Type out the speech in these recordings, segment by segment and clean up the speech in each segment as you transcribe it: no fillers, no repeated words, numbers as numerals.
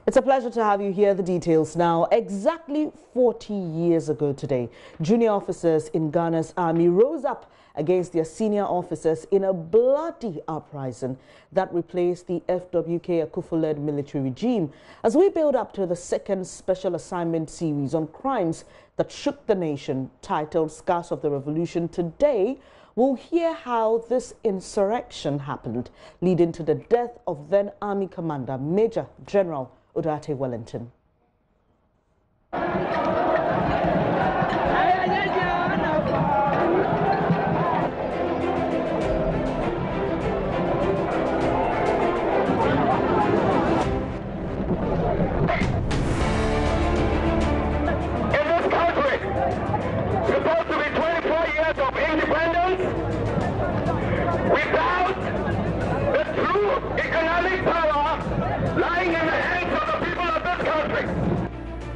It's a pleasure to have you here. The details now. Exactly 40 years ago today, junior officers in Ghana's army rose up against their senior officers in a bloody uprising that replaced the FWK Akufo-led military regime. As we build up to the second special assignment series on crimes that shook the nation, titled Scars of the Revolution, today we'll hear how this insurrection happened, leading to the death of then Army Commander Major General Odartey Wellington.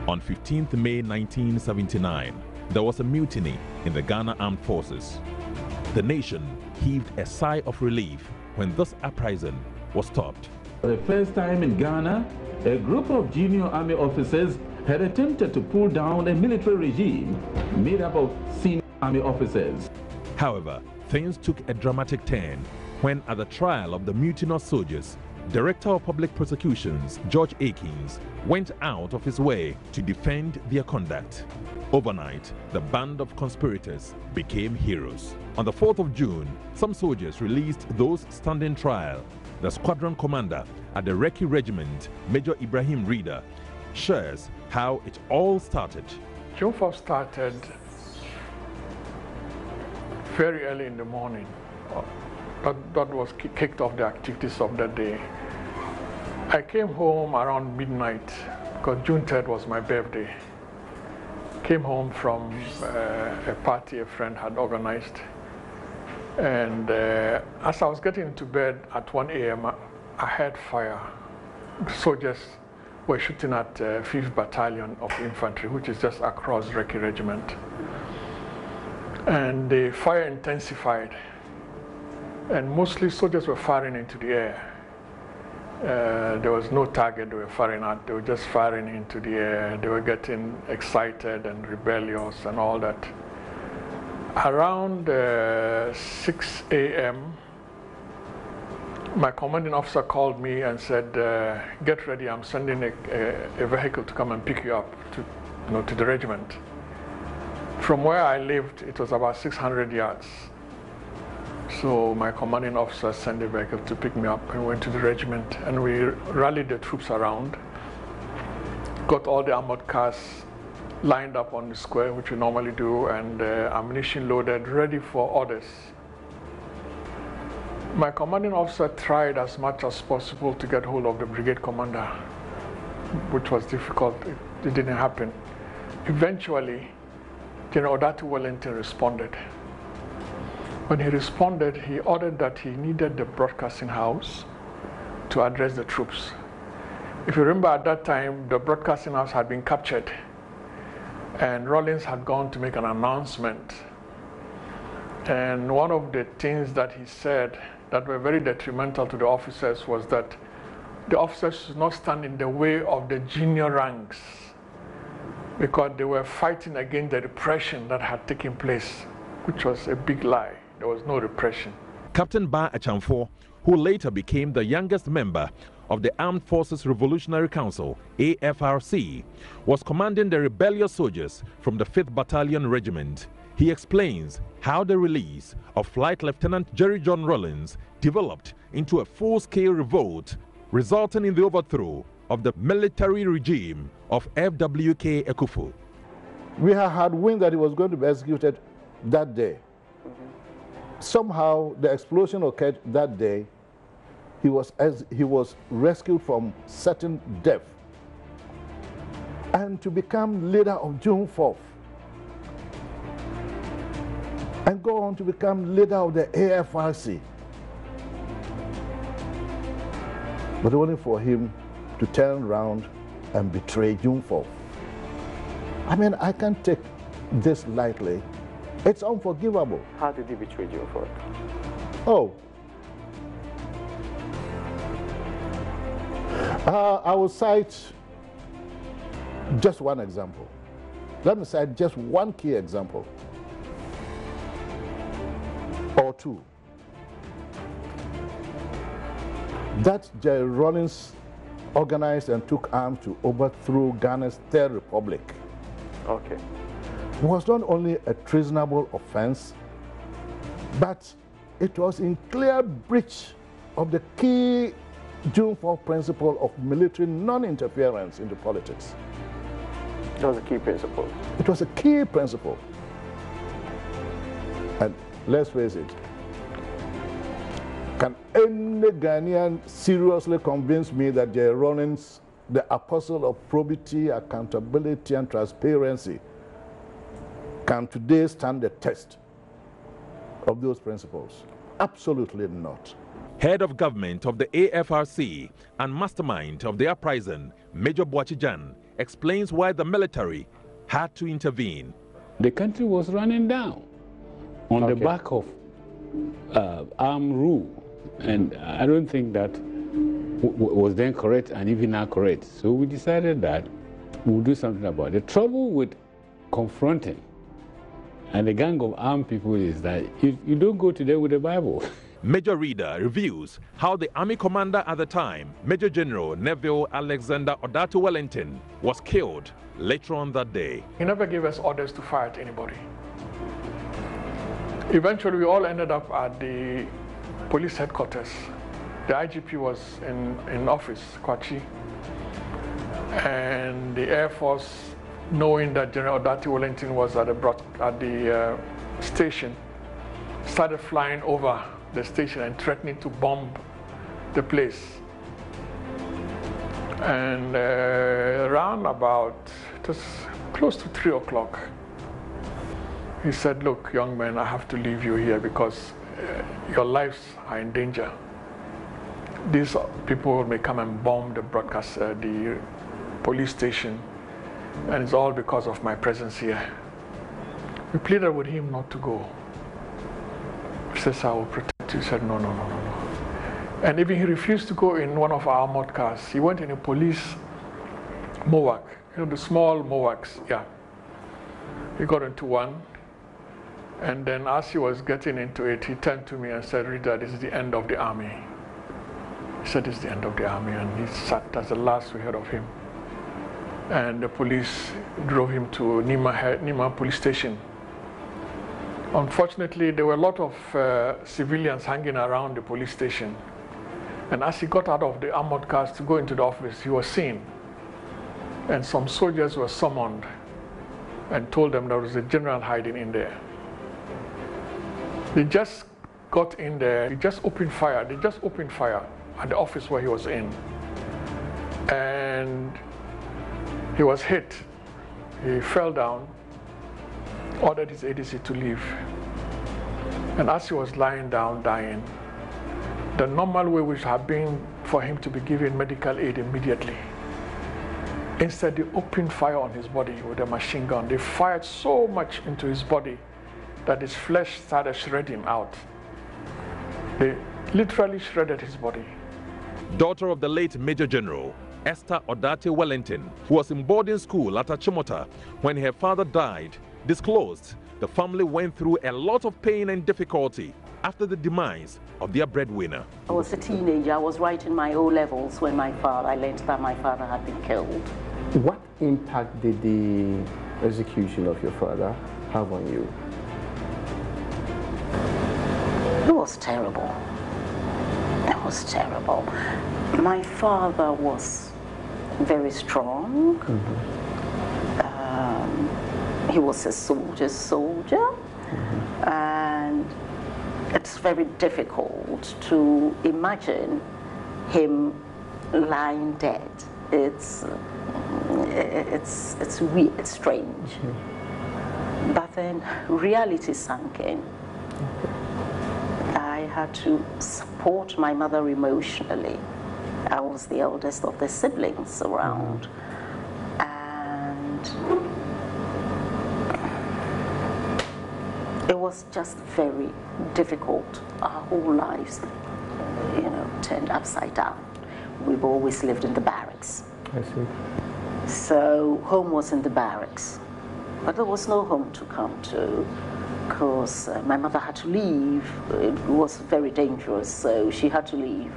On 15th May 1979, there was a mutiny in the Ghana Armed Forces. The nation heaved a sigh of relief when this uprising was stopped. For the first time in Ghana, a group of junior army officers had attempted to pull down a military regime made up of senior army officers. However, things took a dramatic turn when, at the trial of the mutinous soldiers, Director of Public Prosecutions George Akins went out of his way to defend their conduct. Overnight, the band of conspirators became heroes. On the 4th of June, some soldiers released those standing trial. The squadron commander at the Recce Regiment, Major Ibrahim Reader, shares how it all started. June 4th started very early in the morning. That was kicked off the activities of that day. I came home around midnight because June 3rd was my birthday. Came home from a party a friend had organized. And as I was getting into bed at 1 a.m., I heard fire. Soldiers were shooting at 5th Battalion of Infantry, which is just across Recce Regiment. And the fire intensified. And mostly soldiers were firing into the air. There was no target they were firing at. They were just firing into the air. They were getting excited and rebellious and all that. Around 6 a.m., my commanding officer called me and said, get ready, I'm sending a vehicle to come and pick you up to the regiment. From where I lived, it was about 600 yards. So my commanding officer sent a vehicle to pick me up and went to the regiment, and we rallied the troops around, got all the armored cars lined up on the square, which we normally do, and ammunition loaded, ready for orders. My commanding officer tried as much as possible to get hold of the brigade commander, which was difficult. It didn't happen. Eventually, General Odartey Wellington responded. When he responded, he ordered that he needed the broadcasting house to address the troops. If you remember, at that time, the broadcasting house had been captured, and Rawlings had gone to make an announcement. And one of the things that he said that were very detrimental to the officers was that the officers should not stand in the way of the junior ranks, because they were fighting against the repression that had taken place, which was a big lie. There was no repression. Captain Ba Achamfo, who later became the youngest member of the Armed Forces Revolutionary Council, AFRC, was commanding the rebellious soldiers from the 5th Battalion Regiment. He explains how the release of Flight Lieutenant Jerry John Rawlings developed into a full-scale revolt, resulting in the overthrow of the military regime of FWK Akufo. We had wind that he was going to be executed that day. Somehow the explosion occurred that day. He was rescued from certain death. And to become leader of June 4th and go on to become leader of the AFRC. But only for him to turn around and betray June 4th. I mean, I can't take this lightly. It's unforgivable. How did he betray June 4th? Oh. I will cite Just one example. Let me cite just one key example, or two. That Jerry Rawlings organized and took arms to overthrow Ghana's Third Republic. Okay. Was not only a treasonable offense, but it was in clear breach of the key June 4th principle of military non-interference into politics. That was a key principle. It was a key principle. And let's face it, can any Ghanaian seriously convince me that Jerry Rawlings, the apostle of probity, accountability, and transparency, can today stand the test of those principles? Absolutely not. Head of government of the AFRC and mastermind of the uprising, Major Boachijan, explains why the military had to intervene. The country was running down on the back of armed rule, and I don't think that was then correct and even now correct. So we decided that we'll do something about it. The trouble with confronting and a gang of armed people is that you don't go to them with the Bible. Major Reader reviews how the army commander at the time, Major General Neville Alexander Odartey Wellington, was killed later on that day. He never gave us orders to fire at anybody. Eventually, we all ended up at the police headquarters. The IGP was in office, Kwachi, and the Air Force, knowing that General Odartey Wellington was at the station, started flying over the station and threatening to bomb the place. And around about, it was close to 3 o'clock, he said, "Look, young man, I have to leave you here because your lives are in danger. These people may come and bomb the the police station, and it's all because of my presence here." We pleaded with him not to go. He says, "I will protect you." He said, no. And even he refused to go in one of our armored cars. He went in a police MOWAC, the small MOWACs, yeah. He got into one, and then as he was getting into it, he turned to me and said, "Rita, this is the end of the army." He said, "This is the end of the army," and he sat. That's the last we heard of him. And the police drove him to Nima police station. Unfortunately, there were a lot of civilians hanging around the police station. And as he got out of the armored cars to go into the office, he was seen. And some soldiers were summoned and told them there was a general hiding in there. They just got in there, they just opened fire at the office where he was in. And he was hit. He fell down, ordered his ADC to leave. And as he was lying down, dying, the normal way would have been for him to be given medical aid immediately. Instead, they opened fire on his body with a machine gun. They fired so much into his body that his flesh started shredding out. They literally shredded his body. Daughter of the late Major General, Esther Odartey Wellington, who was in boarding school at Achimota when her father died, disclosed the family went through a lot of pain and difficulty after the demise of their breadwinner. I was a teenager. I was writing my O-levels when I learned that my father had been killed. What impact did the execution of your father have on you? It was terrible. It was terrible. My father was very strong. Mm-hmm. He was a soldier's soldier. Mm-hmm. And it's very difficult to imagine him lying dead. It's weird, it's strange. Mm-hmm. But then reality sank in. Mm-hmm. I had to support my mother emotionally. I was the eldest of the siblings around. Mm-hmm. And it was just very difficult. Our whole lives, turned upside down. We've always lived in the barracks. I see. So home was in the barracks, but there was no home to come to because my mother had to leave. It was very dangerous, so she had to leave.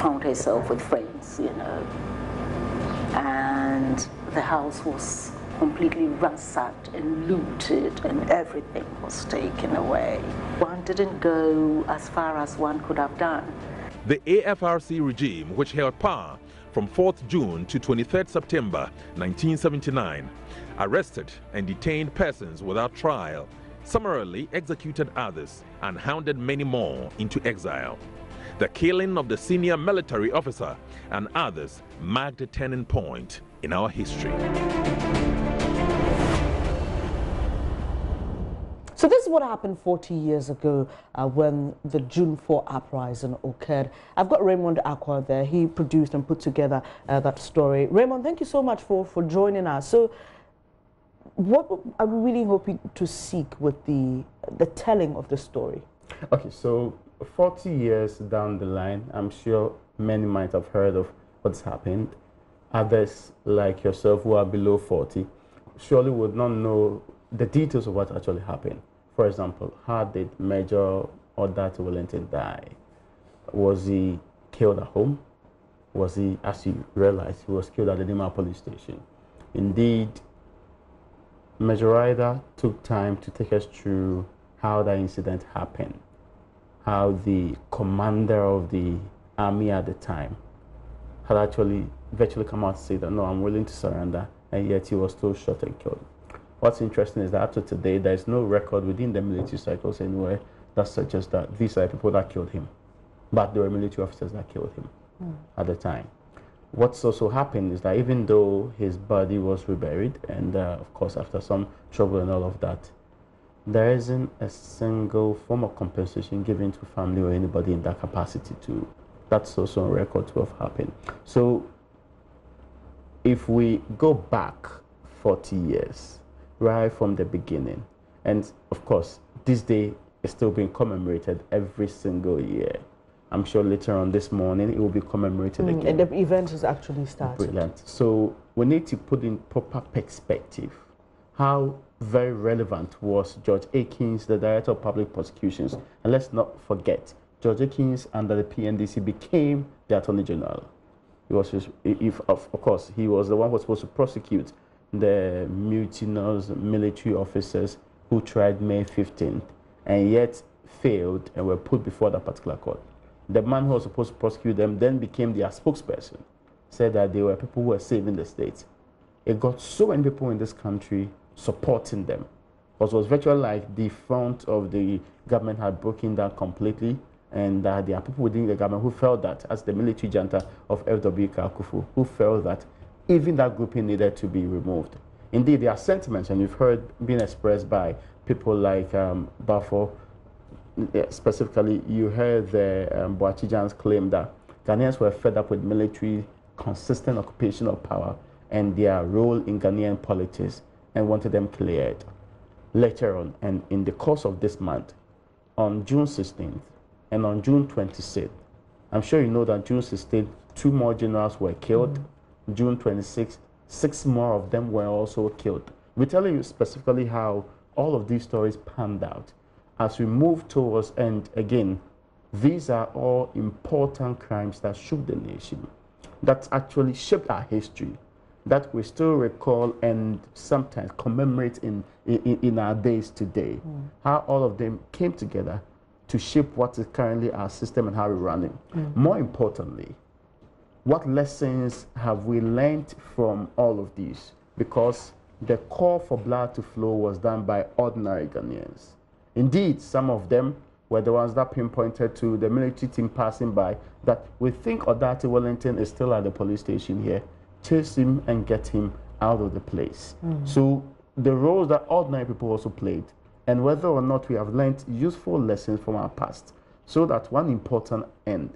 Found herself with friends, you know. And the house was completely ransacked and looted and everything was taken away. One didn't go as far as one could have done. The AFRC regime, which held power from 4th June to 23rd September 1979, arrested and detained persons without trial, summarily executed others, and hounded many more into exile. The killing of the senior military officer and others marked a turning point in our history. So this is what happened 40 years ago when the June 4 uprising occurred. I've got Raymond Akwa there. He produced and put together that story. Raymond, thank you so much for joining us. So what are we really hoping to seek with the telling of the story? Okay, so 40 years down the line, I'm sure many might have heard of what's happened. Others, like yourself, who are below 40, surely would not know the details of what actually happened. For example, how did Major Odartey Wellington die? Was he killed at home? Was he, as you realize, he was killed at the Nima police station? Indeed, Major Ryder took time to take us through how that incident happened, how the commander of the army at the time had actually virtually come out to say that, no, I'm willing to surrender, and yet he was still shot and killed. What's interesting is that up to today, there is no record within the military cycles anywhere that suggests that these are people that killed him, but there were military officers that killed him at the time. What's also happened is that even though his body was reburied, and of course after some trouble and all of that, there isn't a single form of compensation given to family or anybody in that capacity to. That's also on record to have happened. So if we go back 40 years, right from the beginning, and of course this day is still being commemorated every single year. I'm sure later on this morning it will be commemorated again. And the event has actually started. Brilliant. So we need to put in proper perspective how very relevant was George Akins, the Director of Public Prosecutions. And let's not forget, George Akins under the PNDC became the Attorney General. He was, of course, he was the one who was supposed to prosecute the mutinous military officers who tried May 15th and yet failed and were put before that particular court. The man who was supposed to prosecute them then became their spokesperson, said that they were people who were saving the state. It got so many people in this country supporting them, because it was virtually like the front of the government had broken down completely, and there are people within the government who felt that, as the military junta of F.W. Kakufu, who felt that even that grouping needed to be removed. Indeed, there are sentiments, and you've heard being expressed by people like Bafo. Specifically, you heard the Boachijan's claim that Ghanaians were fed up with military consistent occupation of power and their role in Ghanaian politics and wanted them cleared. Later on, and in the course of this month, on June 16th and on June 26th, I'm sure you know that June 16th, 2 more generals were killed. June 26th, 6 more of them were also killed. We're telling you specifically how all of these stories panned out. As we move towards, and again, these are all important crimes that shook the nation, that actually shaped our history, that we still recall and sometimes commemorate in our days today. How all of them came together to shape what is currently our system and how we're running. More importantly, what lessons have we learned from all of these? Because the call for blood to flow was done by ordinary Ghanaians. Indeed, some of them were the ones that pinpointed to the military team passing by that we think Odartey Wellington is still at the police station here. Chase him and get him out of the place. So the roles that ordinary people also played, and whether or not we have learned useful lessons from our past, so that one important end,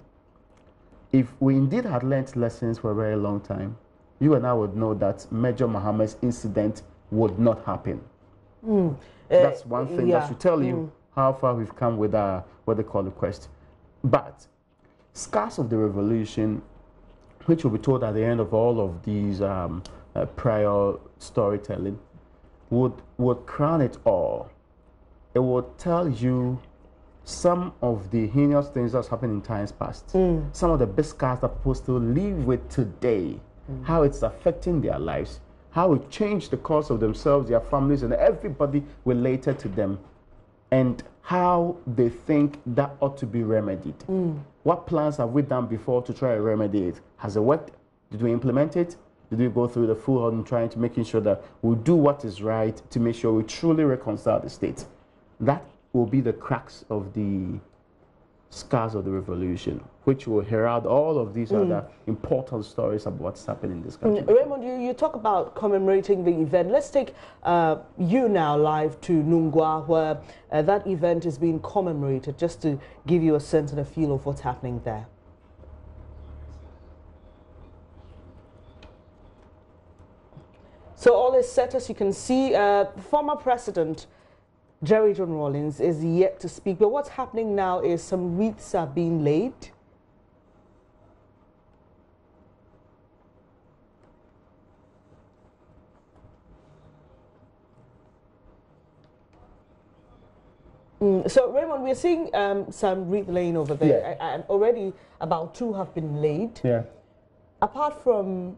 if we indeed had learned lessons for a very long time, you and I would know that Major Mohammed's incident would not happen. That's one thing that should tell you how far we've come with our, what they call the quest. But scars of the revolution which will be told at the end of all of these prior storytelling, would crown it all. It will tell you some of the heinous things that's happened in times past, some of the big scars that people still live with today, how it's affecting their lives, how it changed the course of themselves, their families, and everybody related to them, and how they think that ought to be remedied. What plans have we done before to try to remedy it? Has it worked? Did we implement it? Did we go through the full on trying to making sure that we do what is right to make sure we truly reconcile the state? That will be the cracks of the scars of the revolution, which will herald all of these other important stories about what's happening in this country. Raymond, you talk about commemorating the event. Let's take you now live to Nungua, where that event is being commemorated, just to give you a sense and a feel of what's happening there. So all is set, as you can see. Former President Jerry John Rawlings is yet to speak, but what's happening now is some wreaths are being laid. So Raymond, we're seeing some wreath laying over there, and already about 2 have been laid. Yeah. Apart from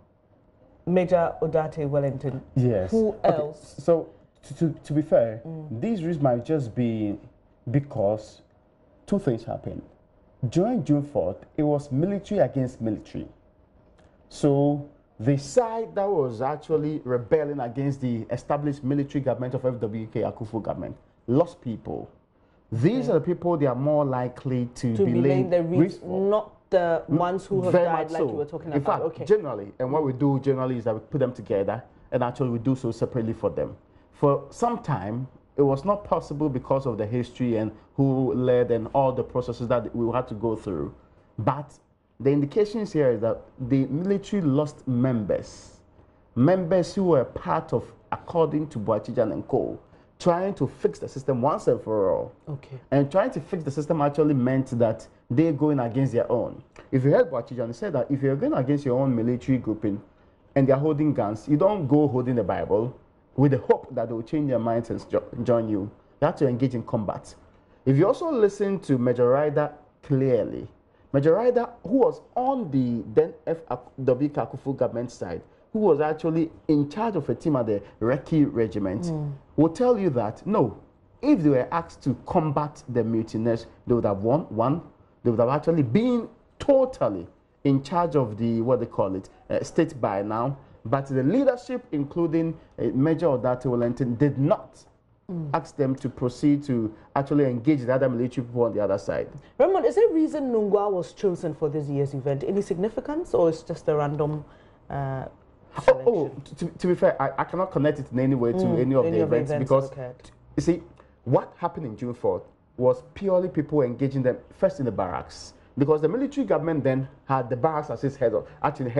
Major Odartey Wellington, yes. Who else? So to be fair, these risks might just be because 2 things happened. During June 4th, it was military against military. So the side that was actually rebelling against the established military government of FWK Akufo government lost people. These are the people they are more likely to be laying the wreath, not the ones who have died, like you were talking about. In fact, generally, and what we do generally is that we put them together, and actually we do so separately for them. For some time, it was not possible because of the history and who led and all the processes that we had to go through. But the indications here is that the military lost members who were part of, according to Boachijan and Co., trying to fix the system once and for all. Okay. And trying to fix the system actually meant that they're going against their own. If you heard Boachijan, he said that if you're going against your own military grouping and they're holding guns, you don't go holding the Bible with the hope that they will change their minds and join you. You have to engage in combat. If you also listen to Major Ryder clearly, Major Ryder, who was on the then FW Kakufu government side, who was actually in charge of a team at the Reki regiment, will tell you that, no, if they were asked to combat the mutineers, they would have won. One, they would have actually been totally in charge of the, what they call it, state by now. But the leadership, including Major Odartey Wellington, did not ask them to proceed to actually engage the other military people on the other side. Raymond, is there a reason Nungua was chosen for this year's event? Any significance, or it's just a random to be fair, I cannot connect it in any way to any of the events because, you see, what happened in June 4th was purely people engaging them first in the barracks, because the military government then had the barracks as its head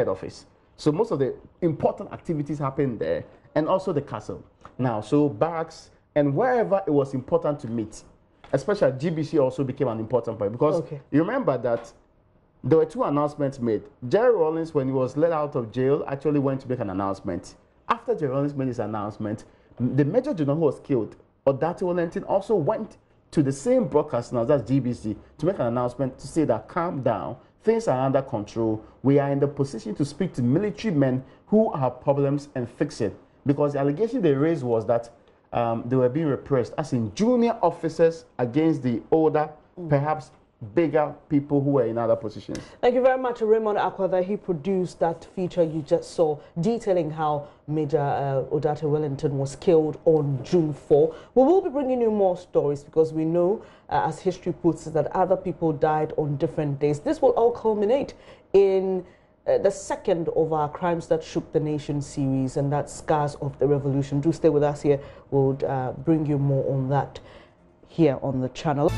office. So most of the important activities happened there, and also the castle. Now, so barracks and wherever it was important to meet, especially GBC also became an important point, because you remember that there were 2 announcements made. Jerry Rawlings, when he was let out of jail, actually went to make an announcement. After Jerry Rawlings made his announcement, the Major General who was killed, Odartey Wellington, also went to the same broadcast now, that's GBC, to make an announcement to say that calm down, things are under control. We are in the position to speak to military men who have problems and fix it. Because the allegation they raised was that they were being repressed, as in junior officers against the older, perhaps bigger people who were in other positions. Thank you very much, Raymond Akwada. He produced that feature you just saw, detailing how Major Odartey Wellington was killed on June 4. We will be bringing you more stories because we know, as history puts it, that other people died on different days. This will all culminate in the second of our Crimes That Shook the Nation series, and that's Scars of the Revolution. Do stay with us here. We'll bring you more on that here on the channel.